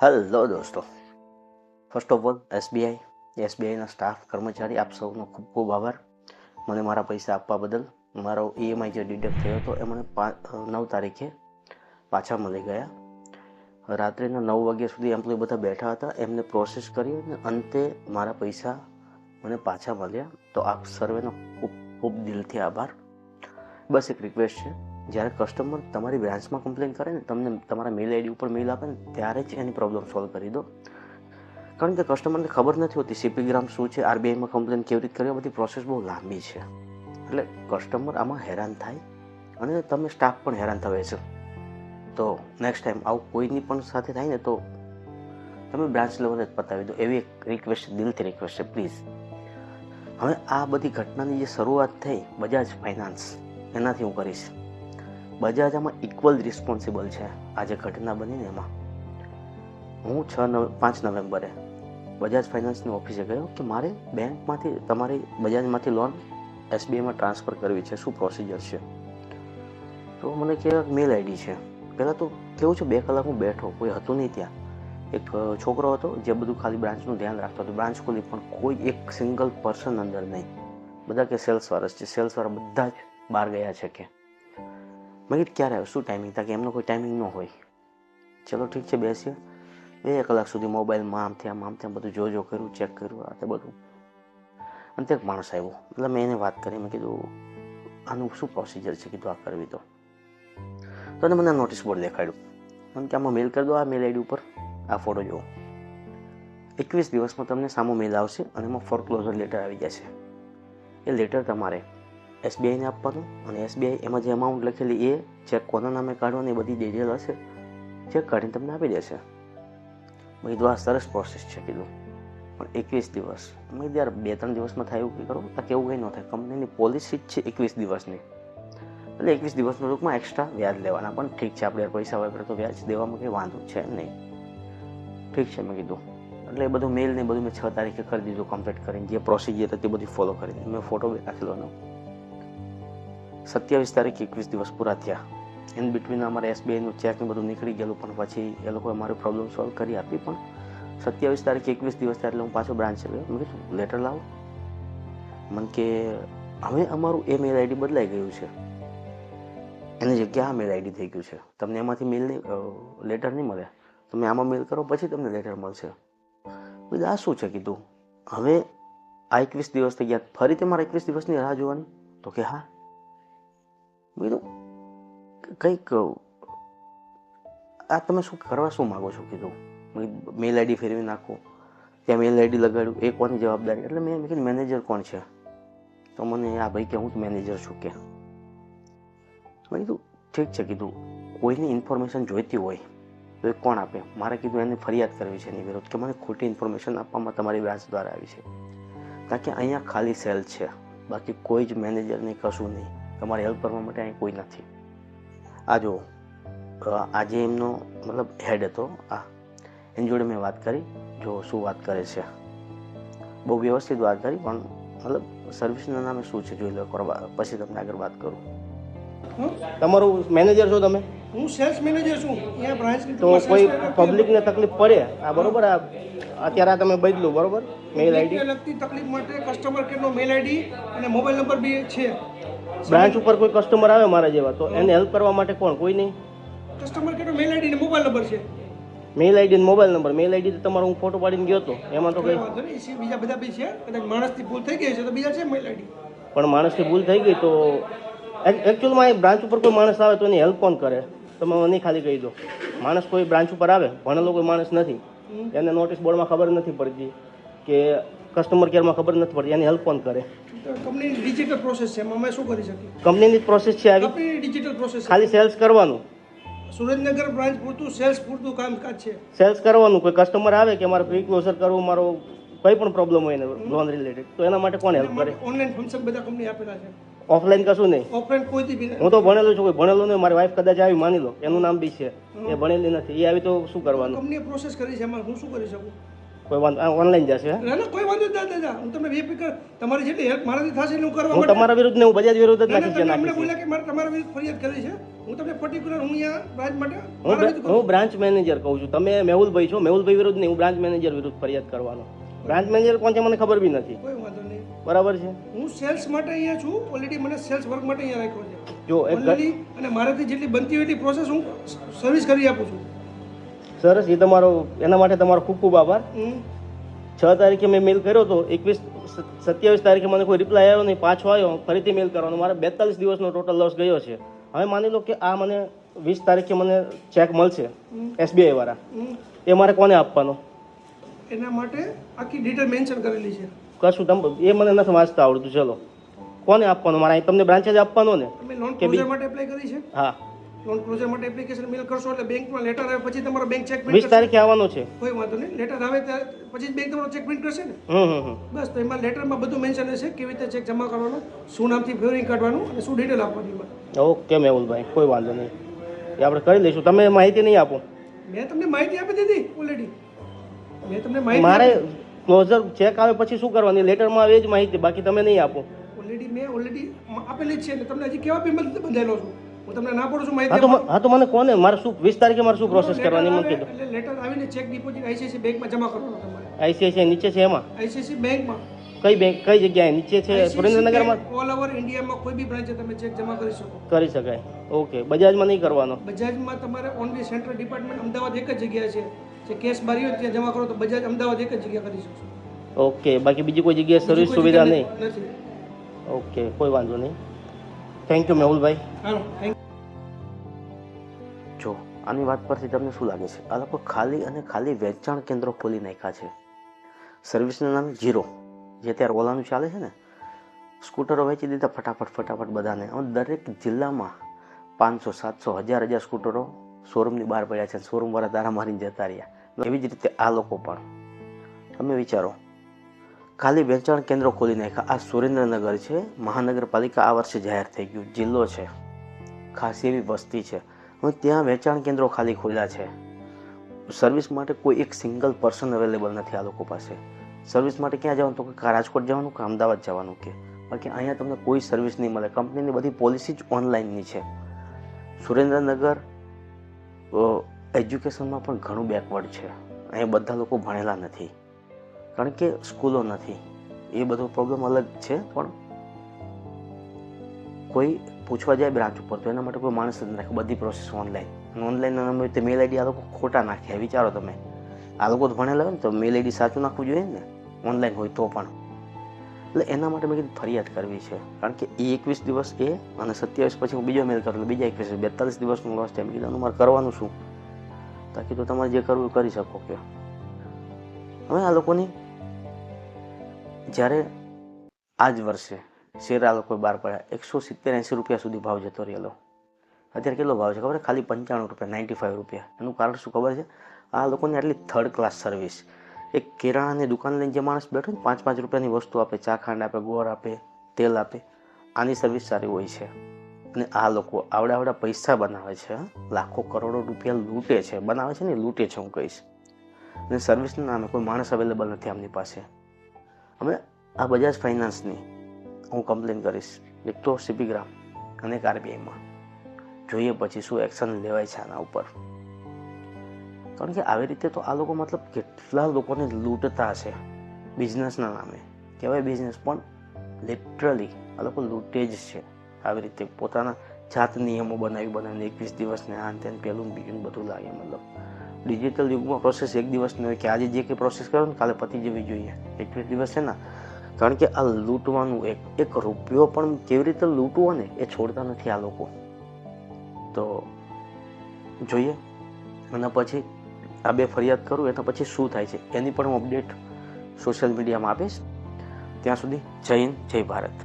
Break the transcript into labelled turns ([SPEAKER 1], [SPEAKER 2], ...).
[SPEAKER 1] Hello દોસ્તો, first of all એસબીઆઈના staff કર્મચારી આપ સૌનો ખૂબ ખૂબ આભાર. મને મારા પૈસા આપવા બદલ. મારો ઈએમઆઈ જે ડિડક્ટ થયો હતો એ મને 9 તારીખે પાછા મળી ગયા. રાત્રિના 9 વાગ્યા સુધી એમ્પ્લોય બધા બેઠા હતા, એમને પ્રોસેસ કરી અને અંતે મારા પૈસા મને પાછા મળ્યા. તો આપ સર્વેનો ખૂબ ખૂબ દિલથી આભાર. બસ એક રિક્વેસ્ટ છે, જ્યારે કસ્ટમર તમારી બ્રાન્ચમાં કમ્પ્લેન કરે ને, તમને તમારા મેલ આઈડી ઉપર મેલ આપે ને, ત્યારે જ એની પ્રોબ્લેમ સોલ્વ કરી દો. કારણ કે કસ્ટમરને ખબર નથી હોતી સીપી ગ્રામ શું છે, આરબીઆઈમાં કમ્પ્લેન કેવી રીતે કરવી, બધી પ્રોસેસ બહુ લાંબી છે. એટલે કસ્ટમર આમાં હેરાન થાય અને તમે સ્ટાફ પણ હેરાન થવે છે. તો નેક્સ્ટ ટાઈમ આવું કોઈની પણ સાથે થાય ને તો તમે બ્રાન્ચ લેવલે જ પતાવી દો, એવી એક રિક્વેસ્ટ, દિલથી રિક્વેસ્ટ છે, પ્લીઝ. હવે આ બધી ઘટનાની જે શરૂઆત થઈ બજાજ ફાઇનાન્સ, એનાથી હું કરીશ. બજાજ આમાં ઇક્વલ રિસ્પોન્સિબલ છે. આ જે ઘટના બની ને એમાં હું 5 નવેમ્બરે બજાજ ફાઇનાન્સની ઓફિસે ગયો કે મારે બેંકમાંથી, તમારી બજાજમાંથી લોન એસબીઆઈમાં ટ્રાન્સફર કરવી છે, શું પ્રોસિજર છે. તો મને કે મેલ આઈડી છે. પહેલાં તો કેવું છે, 2 કલાક હું બેઠો, કોઈ હતું નહીં ત્યાં. એક છોકરો હતો જે બધું ખાલી બ્રાન્ચનું ધ્યાન રાખતો હતો. બ્રાન્ચ ખોલી પણ કોઈ એક સિંગલ પર્સન અંદર નહીં. બધા કે સેલ્સવાળા છે, સેલ્સવાળા બધા જ બહાર ગયા છે. કે મેં કીધું ક્યારે આવ્યો, શું ટાઈમિંગ હતા, કે એમનો કોઈ ટાઈમિંગ ન હોય. ચલો ઠીક છે, બેસીએ. 2 કલાક સુધી મોબાઈલમાં આમ ત્યાં બધું જો કર્યું, ચેક કર્યું, આ તે બધું. અંતે એક માણસ આવ્યો, એટલે મેં એને વાત કરી. મેં કીધું આનું શું પ્રોસિજર છે, કીધું આ કરવી તો એને મને નોટિસ બોર્ડ દેખાડ્યું. મને કે આમાં મેલ કરી દો, આ મેલ આઈડી ઉપર આ ફોટો જુઓ. 21 દિવસમાં તમને સામો મેલ આવશે અને એમાં ફોરક્લોઝર લેટર આવી જશે. એ લેટર તમારે એસબીઆઈને આપવાનું અને એસબીઆઈ એમાં જે અમાઉન્ટ લખેલી એ ચેક કોના નામે કાઢવાની, બધી ડિટેલ હશે, ચેક કાઢીને તમને આપી દેશે. મેં કીધું આ સરસ પ્રોસેસ છે, કીધું. પણ 21 દિવસ, મેં કીધું યાર 2-3 દિવસમાં થાય એવું કંઈ કરો, તાકે એવું કંઈ ન થાય. કંપનીની પોલિસી જ છે 21 દિવસની. એટલે 21 દિવસના રૂપમાં એક્સ્ટ્રા વ્યાજ લેવાના. પણ ઠીક છે, આપણે પૈસા વાપરે તો વ્યાજ દેવામાં કંઈ વાંધો છે નહીં. ઠીક છે મેં કીધું. એટલે એ બધું મેલ ને બધું મેં 6 તારીખે કરી દીધું, કમ્પ્લીટ કરીને. જે પ્રોસિજર હતી બધી ફોલો કરીને મેં ફોટો બી રાખેલો એનો. 27 તારીખે 21 દિવસ પૂરા થયા. ઇન બિટવીન અમારે એસબીઆઈનું ચેક ને બધું નીકળી ગયેલું, પણ પછી એ લોકોએ મારી પ્રોબ્લેમ સોલ્વ કરી આપી. પણ 27 તારીખે 21 દિવસ થયા એટલે હું પાછો બ્રાન્ચે ગયો. મેં કીધું લેટર લાવો. મને કે હવે અમારું એ મેલ આઈડી બદલાઈ ગયું છે, એની જગ્યાએ આ મેલ આઈડી થઈ ગયું છે, તમને એમાંથી મેલ લેટર નહીં મળે, તમે આમાં મેલ કરો પછી તમને લેટર મળશે. કીધું આ શું છે, કીધું. હવે આ 21 દિવસ થઈ ગયા, ફરી તમારે 21 દિવસની રાહ જોવાની? તો કે હા. કીધું કંઈક આ તમે શું કરવા શું માગો છો, કીધું. મેલ આઈડી ફેરવી નાખો, ત્યાં મેલ આઈડી લગાડ્યું, એ કોની જવાબદારી? એટલે મેં કીધું મેનેજર કોણ છે? તો મને આ ભાઈ કે હું જ મેનેજર છું. કે મેં કીધું ઠીક છે, કીધું કોઈની ઇન્ફોર્મેશન જોઈતી હોય તો એ કોણ આપે? મારે કીધું એને ફરિયાદ કરવી છે એની વિરુદ્ધ, કે મને ખોટી ઇન્ફોર્મેશન આપવામાં તમારી બ્રાન્ચ દ્વારા આવી છે. કારણ કે અહીંયા ખાલી સેલ છે, બાકી કોઈ જ મેનેજર નહીં, કશું નહીં. તમારી હેલ્પ કરવા માટે અહીં કોઈ નથી. આ જો આજે એમનો મતલબ હેડ હતો, એની જોડે મેં વાત કરી. જો શું વાત કરે છે, બહુ વ્યવસ્થિત વાત કરી. પણ મતલબ સર્વિસના નામે શું છે જોઈ લો, પછી તમને આગળ વાત કરું.
[SPEAKER 2] તમારું મેનેજર છો તમે?
[SPEAKER 3] હું સેલ્સ મેનેજર છું અહીંયા બ્રાન્ચની.
[SPEAKER 2] તો કોઈ પબ્લિકને તકલીફ પડે, આ બરોબર, આ અત્યારે તમે બદલું બરોબર મેલ આઈડી
[SPEAKER 3] લગતી તકલીફ માટે કસ્ટમર કેરનો મેલ આઈડી અને મોબાઈલ નંબર બી છે.
[SPEAKER 2] બ્રાન્ચ ઉપર કોઈ કસ્ટમર આવે મારા જેવા, તો એને હેલ્પ કરવા માટે કોણ? કોઈ નહીં.
[SPEAKER 3] કસ્ટમર કેરનો મેલ આઈડી અને મોબાઈલ નંબર છે.
[SPEAKER 2] મેલ આઈડી અને મોબાઈલ નંબર. મેલ આઈડી તો તમારો હું ફોટો પાડીને ગયો હતો, એમાં તો કંઈ
[SPEAKER 3] વાંધો નહીં, બીજા બધા બી છે. કદાચ માણસથી ભૂલ થઈ ગઈ છે તો બીજા છે મેલ આઈડી.
[SPEAKER 2] પણ માણસની ભૂલ થઈ ગઈ તો એકચ્યુઅલમાં એ બ્રાન્ચ ઉપર કોઈ માણસ આવે તો એની હેલ્પ કોણ કરે? તમે મને ખાલી કહી દો. માણસ કોઈ બ્રાન્ચ ઉપર આવે, ભણેલો કોઈ માણસ નથી, એને નોટિસ બોર્ડમાં ખબર નથી પડતી કે કસ્ટમર કેરમાં ખબર નથી પડતી, એની હેલ્પ કોણ કરે?
[SPEAKER 3] કંપનીની ડિજિટલ પ્રોસેસ છે, એમાં અમે શું કરી શકીએ?
[SPEAKER 2] કંપનીની જ પ્રોસેસ છે આવી,
[SPEAKER 3] કંપનીની ડિજિટલ પ્રોસેસ.
[SPEAKER 2] ખાલી સેલ્સ કરવાનું.
[SPEAKER 3] સુરેન્દ્રનગર બ્રાન્ચ પૂરતું સેલ્સ પૂરતું કામકાજ છે.
[SPEAKER 2] સેલ્સ કરવાનું. કોઈ કસ્ટમર આવે કે મારે પ્રી ક્લોઝર કરવું, મારો કંઈ પણ પ્રોબ્લેમ હોય ને લોન રિલેટેડ, તો એના માટે કોણ હેલ્પ કરે?
[SPEAKER 3] ઓનલાઈન ફંક્શન બધા કંપની આપેલા છે.
[SPEAKER 2] ઓફલાઈન કશું નહીં.
[SPEAKER 3] ઓફલાઈન કોઈથી બી
[SPEAKER 2] હું તો ભણેલો છું, કોઈ ભણેલો નહીં. મારી વાઈફ કદાચ આવી, માની લો એનું નામ બી છે, એ ભણેલી નથી, એ આવી તો શું કરવાનું?
[SPEAKER 3] કંપનીએ પ્રોસેસ કરી છે, એમાં હું શું કરી શકું?
[SPEAKER 2] કોઈ વાંધો ઓનલાઈન જશે હે?
[SPEAKER 3] ના ના કોઈ વાંધો જ ના દાદા, હું તમને બેફિકર તમારી જેટલી હેલ્પ મારાથી થશે એટલું હું કરવા
[SPEAKER 2] હું
[SPEAKER 3] માટે
[SPEAKER 2] તમારા વિરુદ્ધ ને હું બજાજ વિરુદ્ધ જ
[SPEAKER 3] ના, ના,
[SPEAKER 2] નાખી છે
[SPEAKER 3] તમે અમને
[SPEAKER 2] નાખી છે
[SPEAKER 3] બોલ્યા કે મારે તમારા વિરુદ્ધ ફરિયાદ કરવી છે. હું તમને પર્ટિક્યુલર હું અહીંયા બ્રાન્ચ માટે મારા વિરુદ્ધ કરું.
[SPEAKER 2] હું બ્રાન્ચ મેનેજર કહું છું, તમે મેહુલભાઈ છો, મેહુલભાઈ વિરુદ્ધ નહીં, હું બ્રાન્ચ મેનેજર વિરુદ્ધ ફરિયાદ કરવાનો. બ્રાન્ચ મેનેજર કોણ છે મને ખબર બી નથી.
[SPEAKER 3] કોઈ વાંધો નહીં.
[SPEAKER 2] બરાબર છે.
[SPEAKER 3] હું સેલ્સ માટે અહીંયા છું. ઓલરેડી મને સેલ્સ વર્ક માટે અહીંયા રાખ્યો છે
[SPEAKER 2] જો એક
[SPEAKER 3] ઓલરેડી, અને મારાથી જેટલી બનતી હોય એટલી પ્રોસેસ હું સર્વિસ કરી આપું છું.
[SPEAKER 2] સરસ, એ તમારો એના માટે તમારો ખૂબ ખૂબ આભાર.
[SPEAKER 3] હમ.
[SPEAKER 2] 6 તારીખે મેં મેલ કર્યો હતો, 27 તારીખે મને કોઈ રિપ્લાય આવ્યો નહીં, પાછો આવ્યો, ફરીથી મેલ કરવાનો, મારે 42 દિવસનો ટોટલ લોસ ગયો છે. હવે માની લો કે આ મને 20 તારીખે મને ચેક મળશે SBI વાળા,
[SPEAKER 3] હમ.
[SPEAKER 2] એ મારે કોને આપવાનો?
[SPEAKER 3] એના માટે આખી ડિટેલ મેન્શન કરેલી છે.
[SPEAKER 2] કશું એ મને નથી વાંચતા આવડતું. ચલો, કોને આપવાનો? મારે અહીં તમને બ્રાન્ચે જ આપવાનો ને?
[SPEAKER 3] તમે લોન
[SPEAKER 2] કે
[SPEAKER 3] ક્લોઝર માટે એપ્લાય કરી છે?
[SPEAKER 2] હા,
[SPEAKER 3] લોન ક્લોઝર માટે એપ્લિકેશન મેલ કરશો એટલે બેંકમાં લેટર આવે પછી તમારો બેંક ચેક
[SPEAKER 2] 20 તારીખે આવવાનો છે.
[SPEAKER 3] કોઈ વાંધો નહીં. લેટર આવે ત્યારે પછી જ બેંક તમારો ચેક પ્રિન્ટ કરશે ને.
[SPEAKER 2] હમ.
[SPEAKER 3] બસ, તો એમાં લેટરમાં બધું મેન્શન હશે, કેવી રીતે ચેક જમા કરવાનો, શું નામથી ફેવરિંગ કાઢવાનું અને શું ડિટેલ આપવાની એમાં.
[SPEAKER 2] ઓકે મેહુલભાઈ, કોઈ વાંધો નહીં, એ આપણે કરી લઈશું. તમે માહિતી નહીં આપો?
[SPEAKER 3] મેં તમને માહિતી આપી દીધી ઓલરેડી. મેં તમને માહિતી
[SPEAKER 2] મારે ક્લોઝર ચેક આવે પછી શું કરવાની? લેટરમાં આવે જ માહિતી, બાકી તમે નહીં આપો?
[SPEAKER 3] મેં ઓલરેડી આપેલી જ છે ને. તમને હજી કેવા પેમેન્ટ બંધાયેલો છું? હું તમને ના પડું છું માહિતી
[SPEAKER 2] હા તો હા તો મને કોને મારે શું 20 તારીખે મારે શું પ્રોસેસ કરવાની મને કીધું?
[SPEAKER 3] એટલે લેટર આવીને ચેક ડિપોઝિટ ICICI બેંકમાં જમા કરવાનો તમારે.
[SPEAKER 2] ICICI નીચે છે એમાં?
[SPEAKER 3] ICICI બેંકમાં
[SPEAKER 2] કઈ બેંક, કઈ જગ્યાએ નીચે છે? સુરેન્દ્રનગરમાં
[SPEAKER 3] ઓલ ઓવર ઇન્ડિયામાં કોઈ બી બ્રાન્ચે તમે ચેક જમા કરી શકો.
[SPEAKER 2] કરી શકાય. ઓકે, બજાજમાં નહીં કરવાનો?
[SPEAKER 3] બજાજમાં તમારે ઓનલી સેન્ટ્રલ ડિપાર્ટમેન્ટ અમદાવાદ એક જ જગ્યા છે, જે કેસ બારી હોય ત્યાં જમા કરો તો બજાજ અમદાવાદ એક જ જગ્યા કરી શકશો.
[SPEAKER 2] ઓકે, બાકી બીજી કોઈ જગ્યાએ સર્વિસ
[SPEAKER 3] બીજી કોઈ
[SPEAKER 2] સુવિધા
[SPEAKER 3] જગ્યાએ
[SPEAKER 2] નહીં?
[SPEAKER 3] નથી.
[SPEAKER 2] ઓકે, કોઈ વાંધો નહીં. Thank you Mehulbhai.
[SPEAKER 3] Hello, thank
[SPEAKER 1] જો આની વાત પરથી તમને શું લાગે છે? આ લોકો ખાલી અને ખાલી વેચાણ કેન્દ્રો ખોલી નાખ્યા છે. સર્વિસના નામે ઝીરો, જે અત્યારે ઓલાનું ચાલે છે ને, સ્કૂટરો વેચી દીધા ફટાફટ બધાને. દરેક જિલ્લામાં 500, 700, 1000 સ્કૂટરો શોરૂમની બહાર પડ્યા છે. શોરૂમવાળા તારા મારીને જતા રહ્યા. એવી જ રીતે આ લોકો પણ, તમે વિચારો, ખાલી વેચાણ કેન્દ્રો ખોલી નાખ્યા. આ સુરેન્દ્રનગર છે, મહાનગરપાલિકા આ વર્ષે જાહેર થઈ ગયું, જિલ્લો છે, ખાસ એવી વસ્તી છે, હવે ત્યાં વેચાણ કેન્દ્રો ખાલી ખોલ્યા છે. સર્વિસ માટે કોઈ એક સિંગલ પર્સન અવેલેબલ નથી આ લોકો પાસે. સર્વિસ માટે ક્યાં જવાનું? તો કે રાજકોટ જવાનું કે અમદાવાદ જવાનું, કે બાકી અહીંયા તમને કોઈ સર્વિસ નહીં મળે. કંપનીની બધી પોલિસી જ ઓનલાઈનની છે. સુરેન્દ્રનગર એજ્યુકેશનમાં પણ ઘણું બેકવર્ડ છે. અહીંયા બધા લોકો ભણેલા નથી, કારણ કે સ્કૂલો નથી. એ બધો પ્રોબ્લેમ અલગ છે, પણ કોઈ પૂછવા જાય બ્રાન્ચ ઉપર તો એના માટે કોઈ માણસ જ નાખે. બધી પ્રોસેસ ઓનલાઈન. ઓનલાઈનના નામે તે મેલ આઈડી આ લોકો ખોટા નાખ્યા. વિચારો તમે, આ લોકો તો ભણેલા હોય ને તો મેલ આઈડી સાચું નાખવું જોઈએ ને, ઓનલાઈન હોય તો પણ. એટલે એના માટે મેં કીધું ફરિયાદ કરવી છે, કારણ કે એ 21 દિવસ એ અને 27 પછી હું બીજો મેલ કરેલો, બીજા 21, 42 દિવસનું લોસ છે. મેં કીધું મારે કરવાનું શું? બાકી તો તમારે જે કરવું એ કરી શકો. કે હવે આ લોકોની જ્યારે આ જ વર્ષે શેર આ લોકોએ બહાર પડ્યા, 170-80 રૂપિયા સુધી ભાવ જતો રહેલો. અત્યારે કેટલો ભાવ છે ખબર? ખાલી 95 રૂપિયા, 95 રૂપિયા. એનું કારણ શું ખબર છે? આ લોકોની આટલી થર્ડ ક્લાસ સર્વિસ. એક કિરાણાની દુકાન લઈને જે માણસ બેઠો ને 5-5 રૂપિયાની વસ્તુ આપે, ચા ખાંડ આપે, ગોળ આપે, તેલ આપે, આની સર્વિસ સારી હોય છે. અને આ લોકો આવડા પૈસા બનાવે છે, લાખો કરોડો રૂપિયા લૂંટે છે. બનાવે છે ને, લૂંટે છે હું કહીશ. અને સર્વિસના નામે કોઈ માણસ અવેલેબલ નથી આમની પાસે. હવે આ બજાજ ફાઇનાન્સની હું કમ્પ્લેન કરીશ, એક તો CP ગ્રામ અને એક RBIમાં. જોઈએ પછી શું એક્શન લેવાય છે આના ઉપર. કારણ કે આવી રીતે તો આ લોકો મતલબ કેટલા લોકોને લૂંટતા હશે બિઝનેસના નામે. કહેવાય બિઝનેસ, પણ લિટરલી આ લોકો લૂંટે જ છે. આવી રીતે પોતાના જાત નિયમો બનાવીને 21 દિવસને આ તેને પહેલું બીજું બધું લાગે. મતલબ ડિજિટલ યુગમાં પ્રોસેસ એક દિવસની હોય, કે આજે જે કંઈ પ્રોસેસ કરો ને કાલે પતી જવી જોઈએ. 21 દિવસ છે ને, કારણ કે આ લૂંટવાનું એક રૂપિયો પણ કેવી રીતે લૂંટવો ને એ છોડતા નથી આ લોકો. તો જોઈએ અને પછી આ બે ફરિયાદ કરું એના પછી શું થાય છે એની પણ હું અપડેટ સોશિયલ મીડિયામાં આપીશ. ત્યાં સુધી જય હિન્દ, જય ભારત.